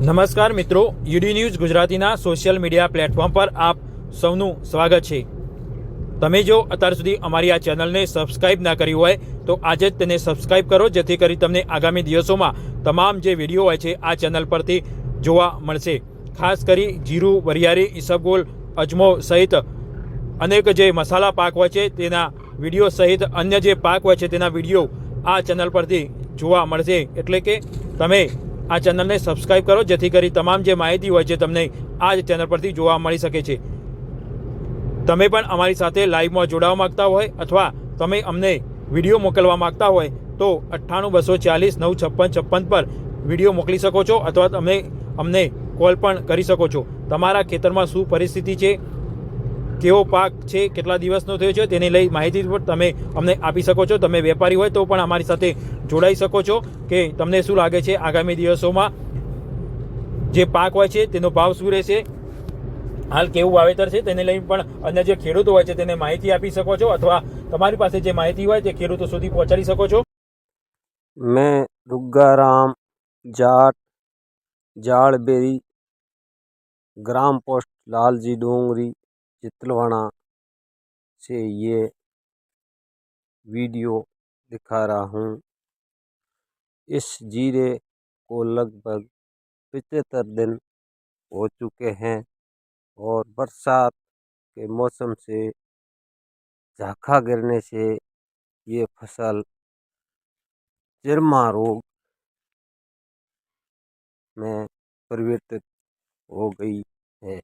નમસ્કાર મિત્રો, UD news ગુજરાતીના સોશિયલ મીડિયા પ્લેટફોર્મ પર આપ સૌનું સ્વાગત છે। તમે જો અત્યાર સુધી અમારી આ ચેનલને સબસ્ક્રાઇબ ના કરી હોય તો આજે જ તેને સબસ્ક્રાઇબ કરો, જેથી કરી તમને આગામી દિવસોમાં તમામ જે વિડીયો હોય છે આ ચેનલ પરથી જોવા મળશે। ખાસ કરી જીરું, વરિયાળી, ઈસબગોલ, અજમો સહિત અનેક જે મસાલા પાક હોય છે તેના વિડીયો સહિત અન્ય જે પાક હોય છે તેના વિડીયો આ ચેનલ પરથી જોવા મળશે। એટલે કે તમે આ ચેનલને સબસ્ક્રાઇબ કરો, જેથી કરી તમામ જે માહિતી હોય છે તમને આ જ ચેનલ પરથી જોવા મળી શકે છે। તમે પણ અમારી સાથે લાઈવમાં જોડાવા માંગતા હોય અથવા તમે અમને વિડીયો મોકલવા માંગતા હોય તો 98 240 956 56 પર વિડીયો મોકલી શકો છો અથવા તમે અમને કોલ પણ કરી શકો છો। તમારા ખેતરમાં શું પરિસ્થિતિ છે, કેવો પાક છે, કેટલા દિવસનો થયો છે તેને લઈ માહિતી પણ તમે અમને આપી શકો છો। તમે વેપારી હોય તો પણ અમારી સાથે જોડાઈ શકો છો કે તમને શું લાગે છે આગામી દિવસોમાં જે પાક હોય છે તેનો ભાવ શું રહેશે, હાલ કેવું વાવેતર છે તેને લઈને પણ અન્ય જે ખેડૂતો હોય છે તેને માહિતી આપી શકો છો અથવા તમારી પાસે જે માહિતી હોય તે ખેડૂતો સુધી પહોંચાડી શકો છો। मैं दुग्गाराम जाट जाड़बेरी ग्राम पोस्ट लालजी डोंगरी चितलवाड़ा से ये वीडियो दिखा रहा हूँ। इस जीरे को लगभग 75 दिन हो चुके हैं और बरसात के मौसम से झाखा गिरने से ये फसल चिरमा रोग में परिवर्तित हो गई है।